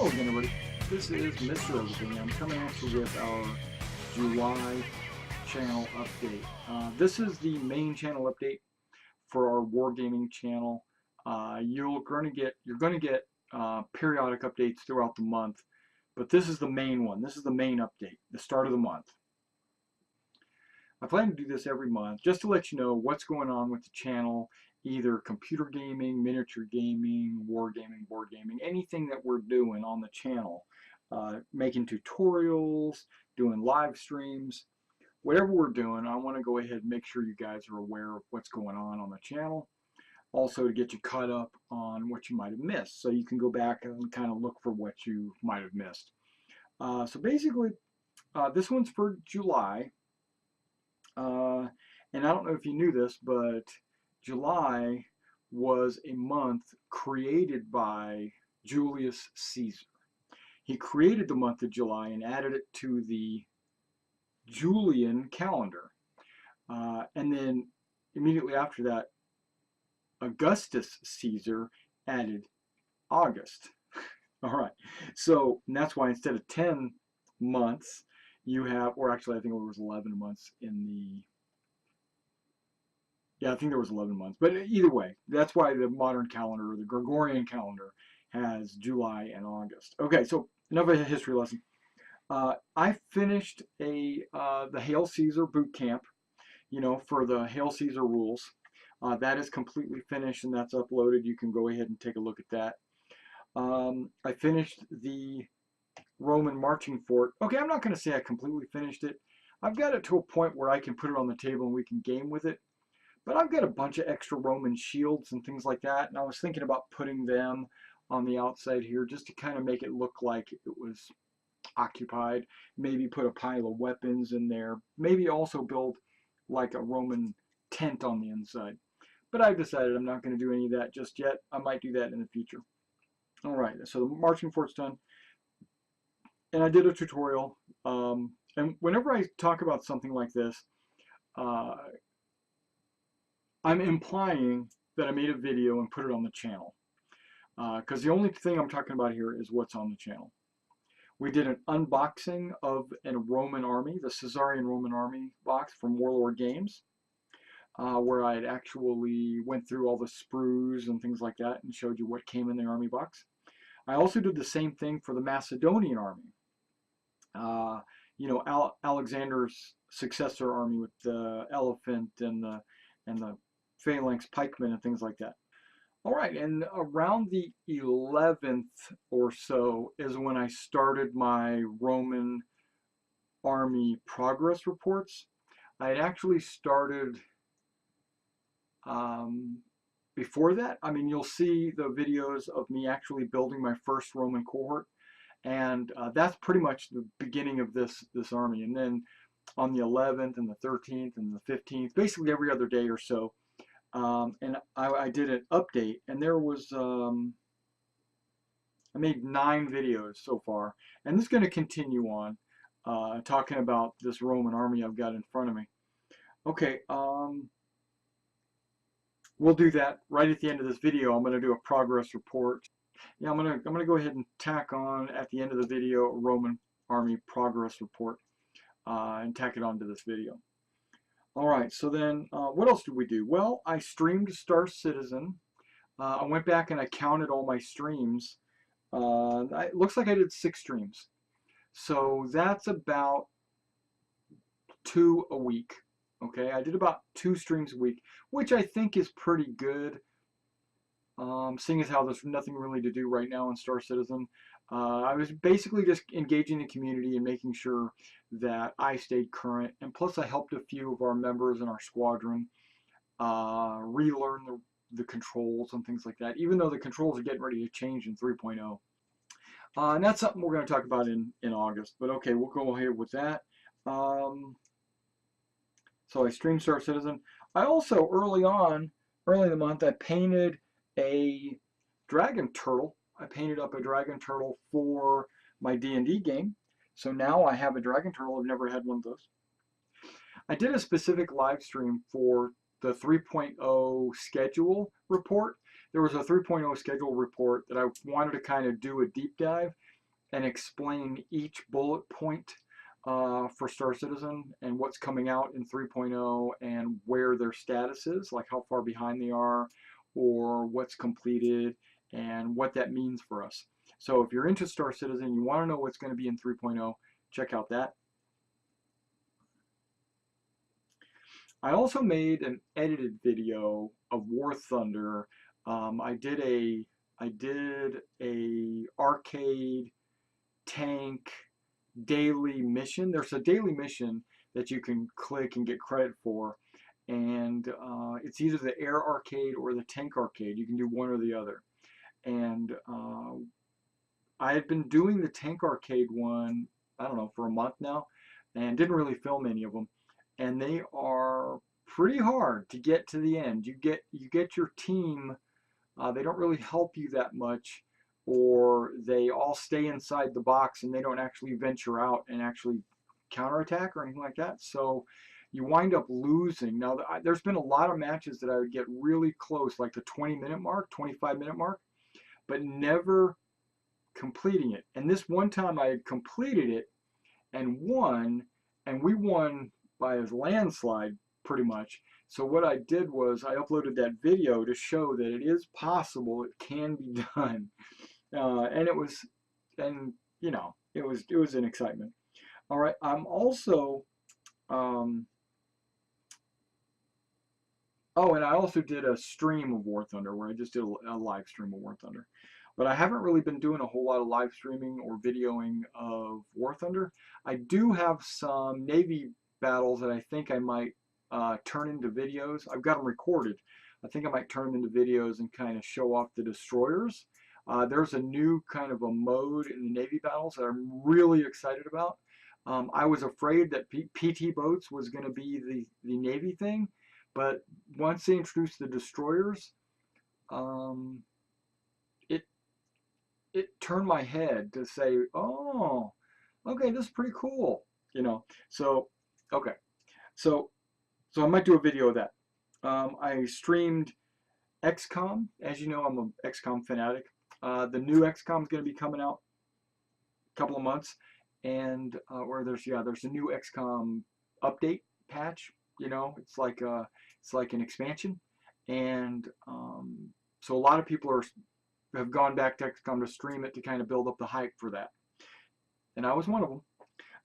Hello again, everybody. This is Mr. Everything. I'm coming at you with our July channel update. This is the main channel update for our Wargaming channel. You're going to get periodic updates throughout the month, but this is the main one. This is the main update, the start of the month. I plan to do this every month just to let you know what's going on with the channel, either computer gaming, miniature gaming, wargaming, board gaming, anything that we're doing on the channel. Making tutorials, doing live streams, whatever we're doing, I want to go ahead and make sure you guys are aware of what's going on the channel. Also to get you caught up on what you might have missed, so you can go back and kind of look for what you might have missed. So basically, this one's for July. And I don't know if you knew this, but July was a month created by Julius Caesar. He created the month of July and added it to the Julian calendar. And then immediately after that, Augustus Caesar added August. All right. So that's why instead of 10 months, you have, or actually I think it was 11 months in the, yeah, I think there was 11 months. But either way, that's why the modern calendar, or the Gregorian calendar, has July and August. Okay, so enough of a history lesson. I finished the Hail Caesar boot camp, for the Hail Caesar rules. That is completely finished and that's uploaded. You can go ahead and take a look at that. I finished the Roman marching fort. Okay, I'm not going to say I completely finished it. I've got it to a point where I can put it on the table and we can game with it. But I've got a bunch of extra Roman shields and things like that, and I was thinking about putting them on the outside here just to kind of make it look like it was occupied. Maybe put a pile of weapons in there. Maybe also build like a Roman tent on the inside. But I've decided I'm not going to do any of that just yet. I might do that in the future. All right, so the marching fort's done. And I did a tutorial. And whenever I talk about something like this, I'm implying that I made a video and put it on the channel. Because the only thing I'm talking about here is what's on the channel. We did an unboxing of a Roman army, the Caesarian Roman army box from Warlord Games, where I had actually went through all the sprues and things like that and showed you what came in the army box. I also did the same thing for the Macedonian army. Alexander's successor army with the elephant and the phalanx pikemen and things like that. All right, and around the 11th or so is when I started my Roman army progress reports. I had actually started before that. I mean, you'll see the videos of me actually building my first Roman cohort, and that's pretty much the beginning of this army. And then on the 11th and the 13th and the 15th, basically every other day or so, and I did an update, and there was, I made 9 videos so far, and this is going to continue on, talking about this Roman army I've got in front of me. Okay, we'll do that right at the end of this video. I'm going to do a progress report. Yeah, I'm gonna go ahead and tack on at the end of the video a Roman army progress report, and tack it onto this video. All right, so then what else did we do? Well, I streamed Star Citizen. I went back and I counted all my streams. It looks like I did 6 streams. So that's about 2 a week. Okay, I did about 2 streams a week, which I think is pretty good. Seeing as how there's nothing really to do right now in Star Citizen. I was basically just engaging the community and making sure that I stayed current, and plus I helped a few of our members in our squadron relearn the controls and things like that, even though the controls are getting ready to change in 3.0. And that's something we're going to talk about in August, but okay, we'll go ahead with that. So I streamed Star Citizen. I also, early in the month, I painted a dragon turtle. I painted up a dragon turtle for my D&D game. So now I have a dragon turtle. I've never had one of those. I did a specific live stream for the 3.0 schedule report. There was a 3.0 schedule report that I wanted to kind of do a deep dive. and explain each bullet point for Star Citizen and what's coming out in 3.0 and where their status is, like how far behind they are or what's completed and what that means for us. So if you're into Star Citizen, you want to know what's going to be in 3.0, check out that. I also made an edited video of War Thunder. I did a arcade tank daily mission. There's a daily mission that you can click and get credit for, and it's either the air arcade or the tank arcade. You can do one or the other. And I had been doing the tank arcade one, I don't know, for a month now, and didn't really film any of them. And they are pretty hard to get to the end. You get your team. They don't really help you that much, or they all stay inside the box and they don't actually venture out and actually counterattack or anything like that. So you wind up losing. Now, there's been a lot of matches that I would get really close, like the 20-minute mark, 25-minute mark, but never completing it. And this one time I had completed it and won, and we won by a landslide pretty much. So what I did was I uploaded that video to show that it is possible, it can be done. And it was, and you know, it was an excitement. All right, I'm also, oh, and I also did a stream of War Thunder where I just did a live stream of War Thunder. But I haven't really been doing a whole lot of live streaming or videoing of War Thunder. I do have some Navy battles that I think I might turn into videos. I've got them recorded. I think I might turn them into videos and kind of show off the destroyers. There's a new kind of a mode in the Navy battles that I'm really excited about. I was afraid that PT boats was going to be the Navy thing, but once they introduced the destroyers, it turned my head to say, oh, okay, this is pretty cool, you know. So, okay, so I might do a video of that. I streamed XCOM. As you know, I'm an XCOM fanatic. The new XCOM is going to be coming out a couple of months, and or there's a new XCOM update patch. You know, it's like an expansion, and so a lot of people have gone back to XCOM to stream it to kind of build up the hype for that, and I was one of them.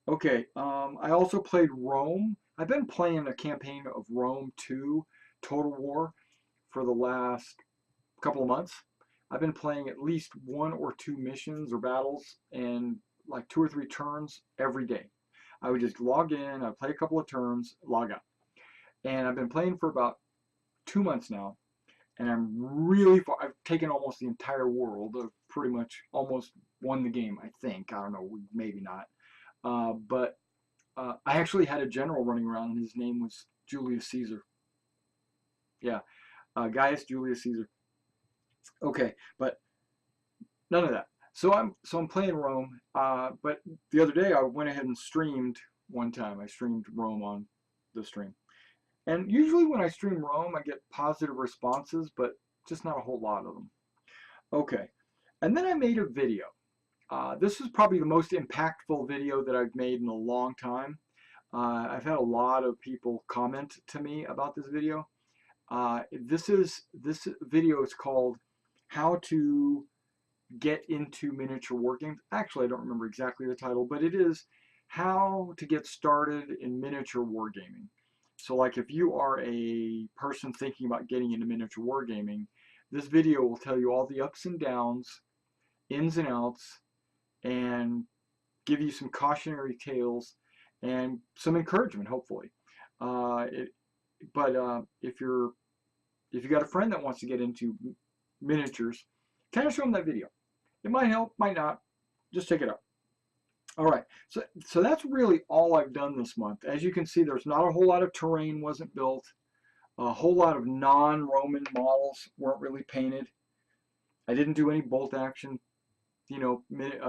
Okay, I also played Rome. I've been playing a campaign of Rome 2 Total War for the last couple of months. I've been playing at least 1 or 2 missions or battles and like 2 or 3 turns every day. I would just log in, I'd play a couple of turns, log out. And I've been playing for about 2 months now, and I'm really far. I've taken almost the entire world. I've pretty much almost won the game, I think. I don't know, maybe not. But I actually had a general running around, and his name was Julius Caesar. Yeah, Gaius Julius Caesar. Okay, but none of that. So I'm playing Rome. But the other day I went ahead and streamed one time. I streamed Rome on the stream, and usually when I stream Rome, I get positive responses, but just not a whole lot of them. Okay, and then I made a video. This is probably the most impactful video that I've made in a long time. I've had a lot of people comment to me about this video. This video is called "How to Get into Miniature Wargames." Actually, I don't remember exactly the title, but it is how to get started in miniature wargaming. So like if you are a person thinking about getting into miniature wargaming, this video will tell you all the ups and downs, ins and outs, and give you some cautionary tales and some encouragement, hopefully. If you got a friend that wants to get into miniatures, kind of show them that video. It might help, might not. Just check it out. All right, so that's really all I've done this month. As you can see, there's not a whole lot of terrain wasn't built. A whole lot of non-Roman models weren't really painted. I didn't do any bolt action, you know,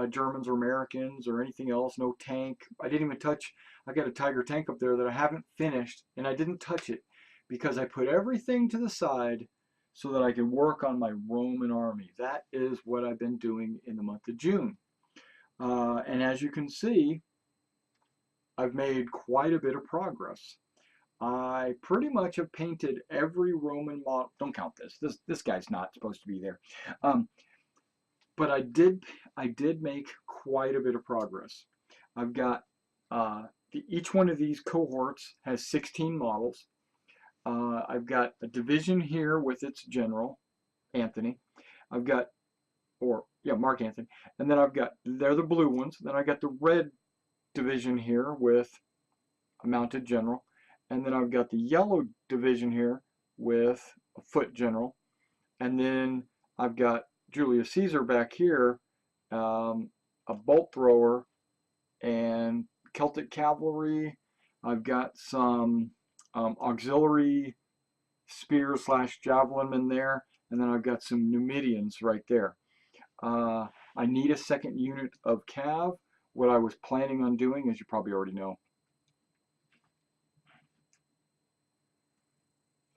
Germans or Americans or anything else. No tank. I didn't even touch. I got a Tiger tank up there that I haven't finished, and I didn't touch it because I put everything to the side so that I can work on my Roman army. That is what I've been doing in the month of June. And as you can see, I've made quite a bit of progress. I pretty much have painted every Roman model. Don't count this. This guy's not supposed to be there. Um, but I did make quite a bit of progress. I've got each one of these cohorts has 16 models. I've got a division here with its general, Anthony. I've got, or yeah, Mark Anthony. And then they're the blue ones. Then I got the red division here with a mounted general. And then I've got the yellow division here with a foot general. And then I've got Julius Caesar back here, a bolt thrower, and Celtic cavalry. I've got some auxiliary spear slash javelin in there, and then I've got some Numidians right there. I need a second unit of cav. What I was planning on doing, as you probably already know,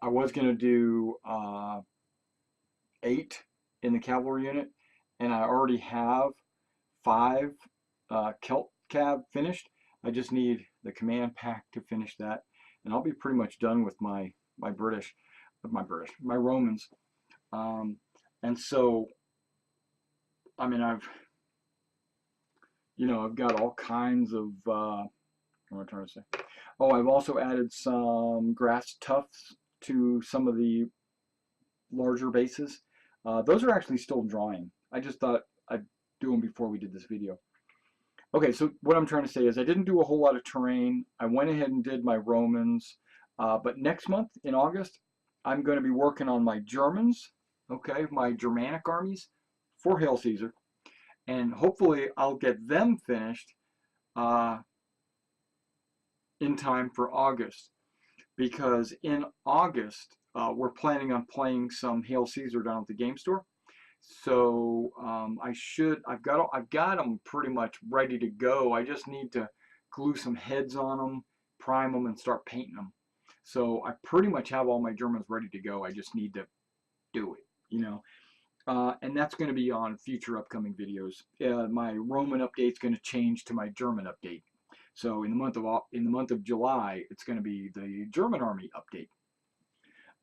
I was going to do 8 in the cavalry unit, and I already have 5 Celt Cav finished. I just need the command pack to finish that, and I'll be pretty much done with my Romans. And so, I mean, I've got all kinds of what am I trying to say? Oh, I've also added some grass tufts to some of the larger bases. Those are actually still drying. I just thought I'd do them before we did this video. Okay, so what I'm trying to say is I didn't do a whole lot of terrain. I went ahead and did my Romans, but next month in August, I'm going to be working on my Germans, okay, my Germanic armies for Hail Caesar, and hopefully I'll get them finished in time for August, because in August we're planning on playing some Hail Caesar down at the game store. So I've got them pretty much ready to go. I just need to glue some heads on them, prime them, and start painting them. So I pretty much have all my Germans ready to go. I just need to do it, and that's going to be on future upcoming videos. My Roman update is going to change to my German update. So in the month of July, it's going to be the German army update.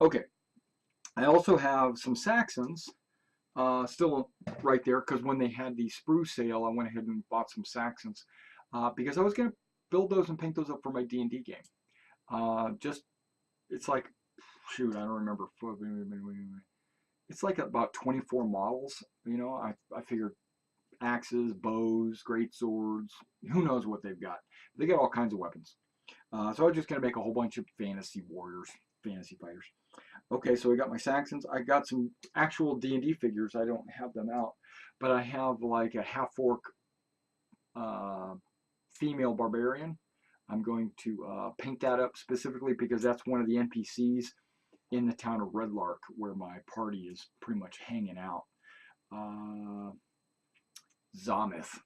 Okay, I also have some Saxons still right there, because when they had the sprue sale, I went ahead and bought some Saxons because I was going to build those and paint those up for my D&D game. It's like, shoot, I don't remember. It's like about 24 models. I figured axes, bows, great swords, who knows what they've got. They got all kinds of weapons. So I was just going to make a whole bunch of fantasy warriors, fantasy fighters. Okay, so I got my Saxons. I got some actual D&D figures. I don't have them out, but I have like a half-orc female barbarian. I'm going to paint that up specifically because that's one of the NPCs in the town of Redlark where my party is pretty much hanging out. Zamith.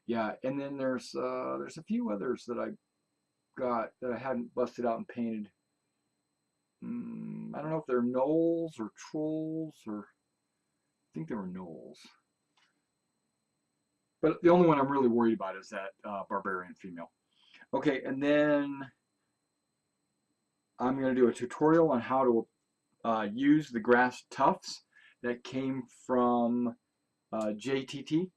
Yeah, and then there's a few others that I got that I hadn't busted out and painted. I don't know if they're gnolls or trolls, or I think they were gnolls. But the only one I'm really worried about is that barbarian female. Okay, and then I'm going to do a tutorial on how to use the grass tufts that came from JTT,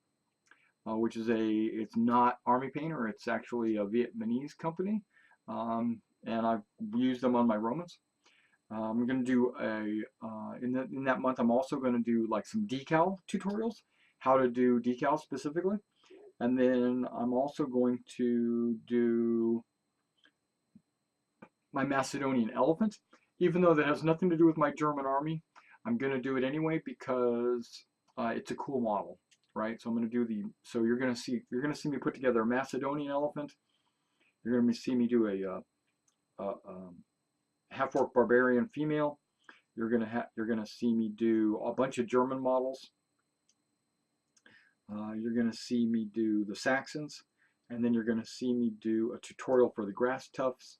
which is it's not Army Painter, it's actually a Vietnamese company, and I've used them on my Romans. I'm going to do in that month, I'm also going to do like some decal tutorials, how to do decals specifically. And then I'm also going to do my Macedonian elephant, even though that has nothing to do with my German army. I'm going to do it anyway because it's a cool model, right? So I'm going to do so you're going to see me put together a Macedonian elephant. You're going to see me do a half-orc barbarian female. You're gonna see me do a bunch of German models. You're gonna see me do the Saxons, and then you're gonna see me do a tutorial for the grass tufts.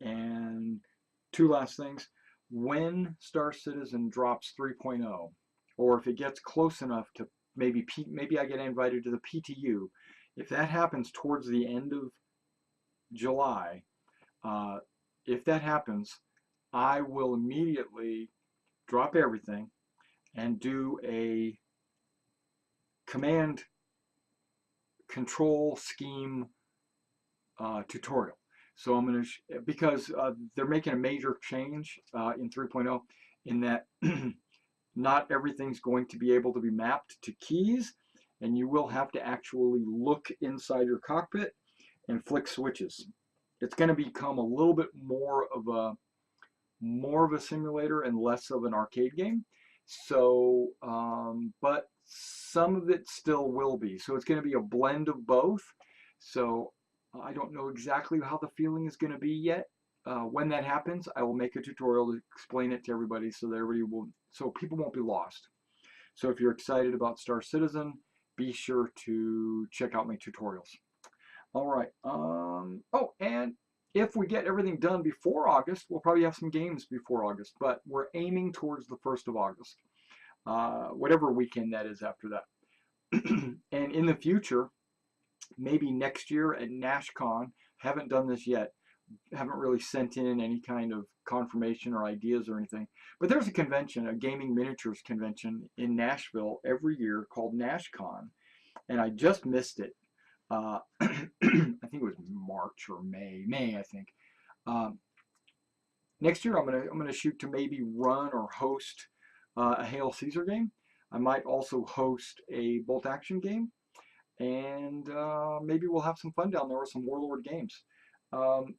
And 2 last things: when Star Citizen drops 3.0, or if it gets close enough to maybe I get invited to the PTU. If that happens towards the end of July, uh, if that happens, I will immediately drop everything and do a command control scheme tutorial. So I'm going to, because they're making a major change in 3.0 in that not everything's going to be able to be mapped to keys, and you will have to actually look inside your cockpit and flick switches. It's going to become a little bit more of a simulator and less of an arcade game. So, but some of it still will be. So it's going to be a blend of both. So I don't know exactly how the feeling is going to be yet. When that happens, I will make a tutorial to explain it to everybody so that everybody will, so people won't be lost. So if you're excited about Star Citizen, be sure to check out my tutorials. All right. Oh, and if we get everything done before August, we'll probably have some games before August, but we're aiming towards the 1st of August, whatever weekend that is after that. And in the future, maybe next year at NashCon, haven't done this yet, haven't really sent in any kind of confirmation or ideas or anything, but there's a convention, a gaming miniatures convention in Nashville every year called NashCon, and I just missed it. I think it was March or May, I think. Um, Next year, I'm gonna shoot to maybe run or host a Hail Caesar game. I might also host a bolt action game, and maybe we'll have some fun down there with some Warlord games. Um,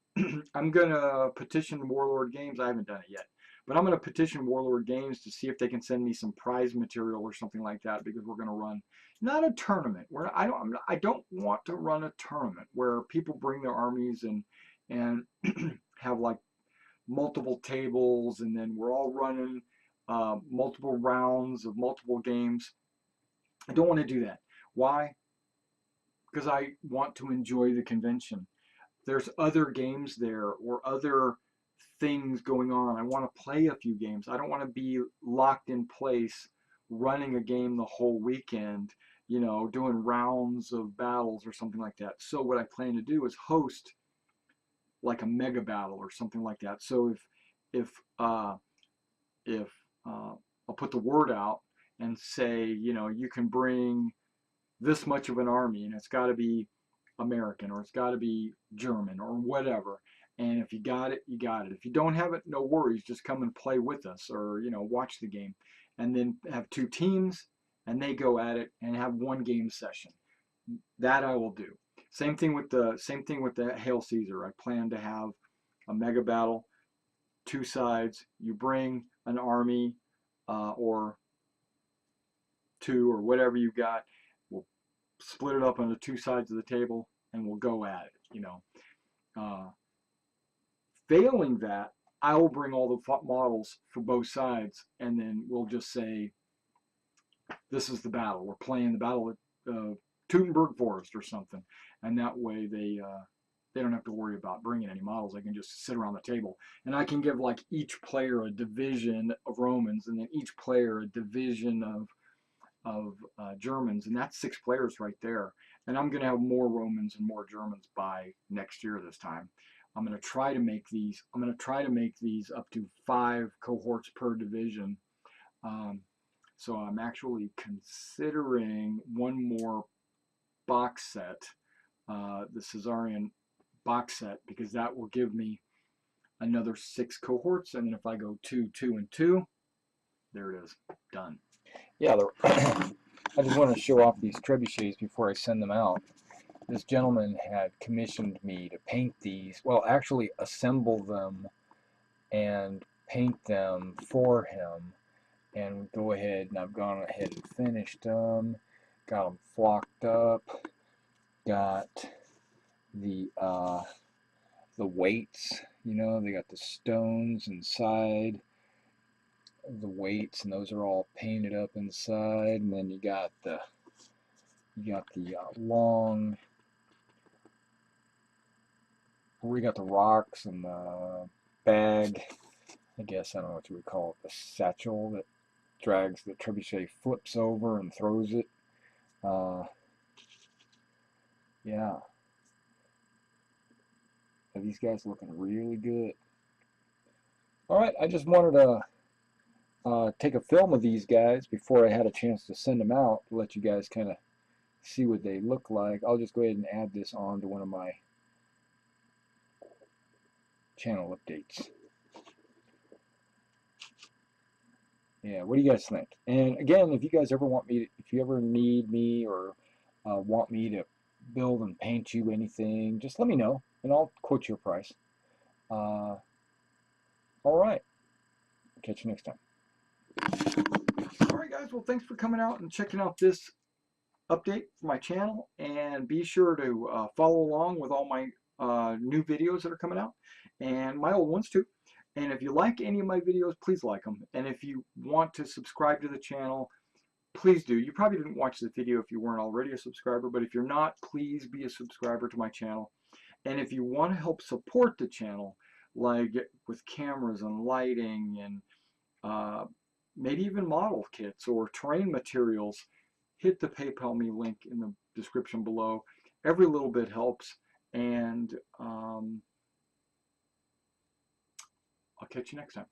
I'm gonna petition Warlord Games. I haven't done it yet, but I'm gonna petition Warlord Games to see if they can send me some prize material or something like that, because we're gonna run not a tournament. Where I don't want to run a tournament where people bring their armies and have like multiple tables, and then we're all running multiple rounds of multiple games. I don't want to do that. Why? Because I want to enjoy the convention. There's other games there or other things going on. I want to play a few games. I don't want to be locked in place running a game the whole weekend, doing rounds of battles or something like that. So what I plan to do is host like a mega battle or something like that. So if I'll put the word out and say, you can bring this much of an army, and it's got to be American or it's got to be German or whatever. And if you got it, you got it. If you don't have it, no worries. Just come and play with us, or watch the game, and then have two teams and they go at it and have one game session. That I will do. Same thing with the Hail Caesar. I plan to have a mega battle, two sides. You bring an army or two or whatever you got. We'll split it up on the two sides of the table and we'll go at it. Failing that, I will bring all the models for both sides, and then we'll just say, this is the battle. We're playing the battle at Teutoburg Forest or something, and that way they don't have to worry about bringing any models. They can just sit around the table, and I can give like each player a division of Romans, and then each player a division of Germans, and that's 6 players right there. And I'm going to have more Romans and more Germans by next year this time. I'm going to try to make these. I'm going to try to make these up to 5 cohorts per division. So I'm actually considering one more box set, the Caesarian box set, because that will give me another 6 cohorts. And then if I go 2, 2, and 2, there it is, done. Yeah, I just want to show off these trebuchets before I send them out. This gentleman had commissioned me to paint these, well, actually assemble them and paint them for him. And go ahead, and I've gone ahead and finished them, got them flocked up, got the weights, they got the stones inside the weights, and those are all painted up inside. And then you got the long, we got the rocks and the bag, I guess, I don't know what you would call it, the satchel that drags the trebuchet, flips over and throws it. Yeah. These guys looking really good. All right, I just wanted to take a film of these guys before I had a chance to send them out to let you guys kind of see what they look like. I'll just go ahead and add this on to one of my channel updates. Yeah, what do you guys think? And again, if you guys ever want me, if you ever need me or want me to build and paint you anything, just let me know and I'll quote you a price. All right, catch you next time. All right, guys. Well, thanks for coming out and checking out this update for my channel, and be sure to follow along with all my new videos that are coming out, and my old ones too. And if you like any of my videos, please like them. And if you want to subscribe to the channel, please do. You probably didn't watch the video if you weren't already a subscriber, but if you're not, please be a subscriber to my channel. And if you want to help support the channel, like with cameras and lighting and uh, maybe even model kits or terrain materials, hit the PayPal me link in the description below. Every little bit helps, and I'll catch you next time.